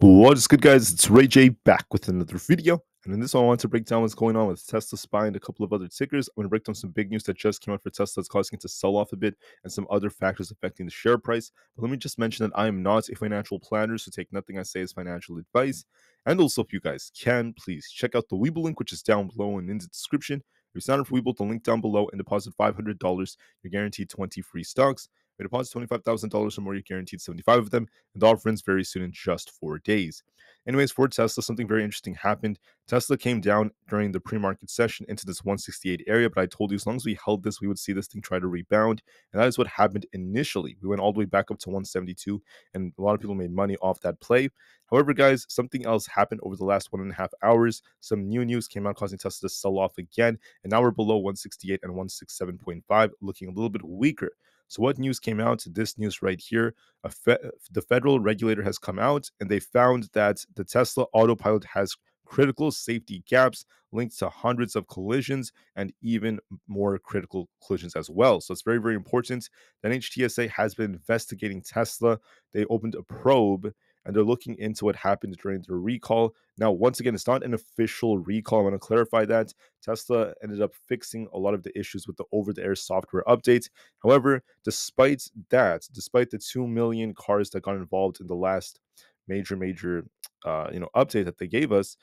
What is good, guys? It's Ray J back with another video. And in this one, I want to break down what's going on with Tesla SPY and a couple of other tickers. I'm going to break down some big news that just came out for Tesla that's causing it to sell off a bit and some other factors affecting the share price. But let me just mention that I am not a financial planner, so take nothing I say as financial advice. And also, if you guys can, please check out the Webull link, which is down below and in the description. If you sign up for Webull, the link down below, and deposit $500, you're guaranteed 20 free stocks. If you deposit $25,000 or more, you're guaranteed 75 of them. And the offer ends very soon in just 4 days. Anyways, for Tesla, something very interesting happened. Tesla came down during the pre-market session into this 168 area, but I told you as long as we held this, we would see this thing try to rebound, and that is what happened initially. We went all the way back up to 172, and a lot of people made money off that play. However, guys, something else happened over the last 1.5 hours. Some new news came out causing Tesla to sell off again, and now we're below 168 and 167.5, looking a little bit weaker. So what news came out? This news right here. The federal regulator has come out and they found that the Tesla Autopilot has critical safety gaps linked to hundreds of collisions and even more critical collisions as well. So it's very, very important. The NHTSA has been investigating Tesla. They opened a probe and they're looking into what happened during the recall. Now, once again, it's not an official recall. I want to clarify that. Tesla ended up fixing a lot of the issues with the over-the-air software update. However, despite the 2 million cars that got involved in the last major update that they gave us,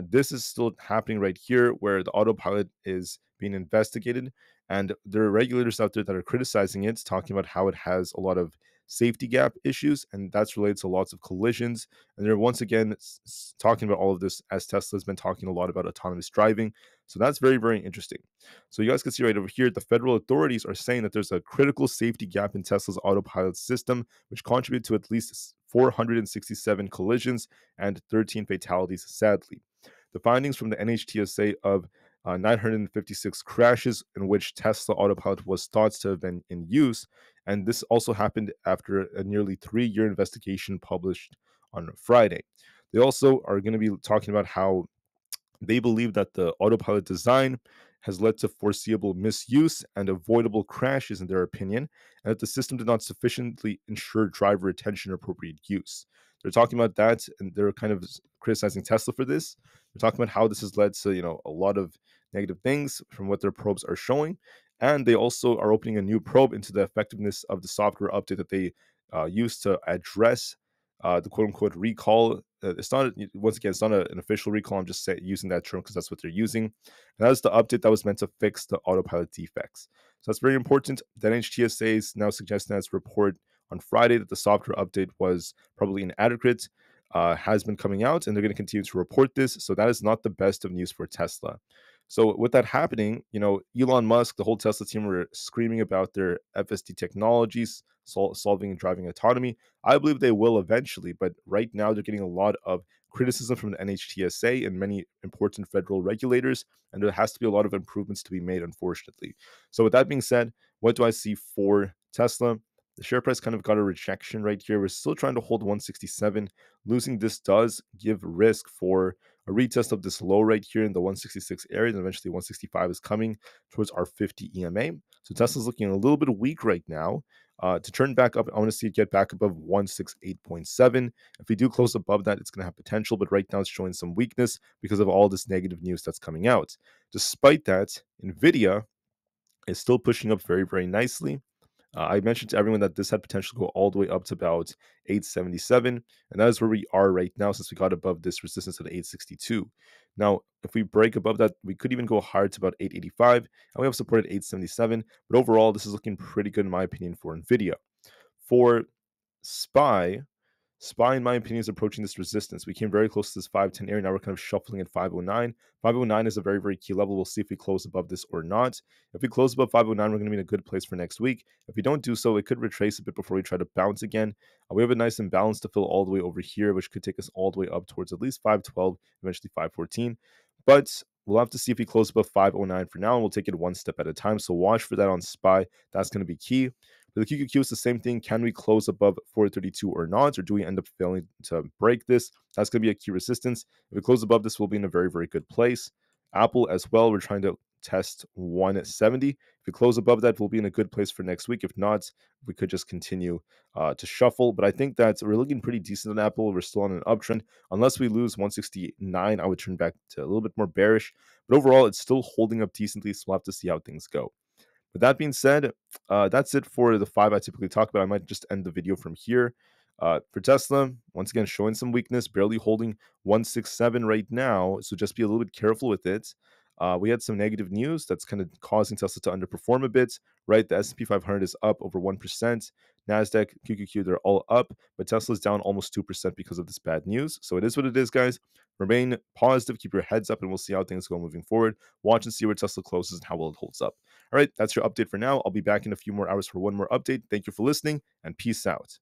this is still happening right here where the autopilot is being investigated, and there are regulators out there that are criticizing it, talking about how it has a lot of safety gap issues, and that's related to lots of collisions. And they're once again talking about all of this as Tesla's been talking a lot about autonomous driving. So that's very, very interesting. So you guys can see right over here, the federal authorities are saying that there's a critical safety gap in Tesla's autopilot system, which contributed to at least 467 collisions and 13 fatalities, sadly. The findings from the NHTSA of 956 crashes in which Tesla Autopilot was thought to have been in use, and this also happened after a nearly 3-year investigation published on Friday. They also are going to be talking about how they believe that the autopilot design has led to foreseeable misuse and avoidable crashes, in their opinion, and that the system did not sufficiently ensure driver attention or appropriate use. They're talking about that, and they're kind of criticizing Tesla for this. They're talking about how this has led to, a lot of negative things from what their probes are showing. And they also are opening a new probe into the effectiveness of the software update that they used to address the quote-unquote recall. It's not, once again, it's not an official recall. I'm just using that term because that's what they're using. And that is the update that was meant to fix the autopilot defects. So that's very important. The NHTSA is now suggesting its report on Friday that the software update was probably inadequate, has been coming out, and they're going to continue to report this. So that is not the best of news for Tesla. So with that happening, Elon Musk, the whole Tesla team were screaming about their FSD technologies solving driving autonomy. I believe they will eventually, but right now they're getting a lot of criticism from the NHTSA and many important federal regulators, and there has to be a lot of improvements to be made, unfortunately. So with that being said, what do I see for Tesla? The share price kind of got a rejection right here. We're still trying to hold 167. Losing this does give risk for a retest of this low right here in the 166 area, and eventually 165 is coming towards our 50 EMA. So Tesla's looking a little bit weak right now. To turn back up, I want to see it get back above 168.7. If we do close above that, it's going to have potential, but right now it's showing some weakness because of all this negative news that's coming out. Despite that, Nvda is still pushing up very, very nicely. I mentioned to everyone that this had potential to go all the way up to about 877, and that is where we are right now since we got above this resistance at 862. Now, if we break above that, we could even go higher to about 885, and we have support at 877, but overall, this is looking pretty good in my opinion for Nvda. For SPY, in my opinion, is approaching this resistance. We came very close to this 510 area. Now we're kind of shuffling at 509. 509 is a very, very key level. We'll see if we close above this or not. If we close above 509, we're going to be in a good place for next week. If we don't do so, it could retrace a bit before we try to bounce again. We have a nice imbalance to fill all the way over here, which could take us all the way up towards at least 512, eventually 514. But we'll have to see if we close above 509 for now, and we'll take it one step at a time. So watch for that on SPY. That's going to be key. For the QQQ, it's the same thing. Can we close above 432 or not, or do we end up failing to break this? That's going to be a key resistance. If we close above this, we'll be in a very, very good place. Aapl as well, we're trying to test 170. If we close above that, we'll be in a good place for next week. If not, we could just continue to shuffle. But I think that we're looking pretty decent on Apple. We're still on an uptrend. Unless we lose 169, I would turn back to a little bit more bearish. But overall, it's still holding up decently, so we'll have to see how things go. With that being said, that's it for the 5 I typically talk about. I might just end the video from here. For Tesla, once again, showing some weakness, barely holding 167 right now, so just be a little bit careful with it. We had some negative news that's kind of causing Tesla to underperform a bit, right? The S&P 500 is up over 1%. NASDAQ, QQQ, they're all up, but Tesla's down almost 2% because of this bad news. So it is what it is, guys. Remain positive, keep your heads up, and we'll see how things go moving forward. Watch and see where Tesla closes and how well it holds up. All right, that's your update for now. I'll be back in a few more hours for one more update. Thank you for listening, and peace out.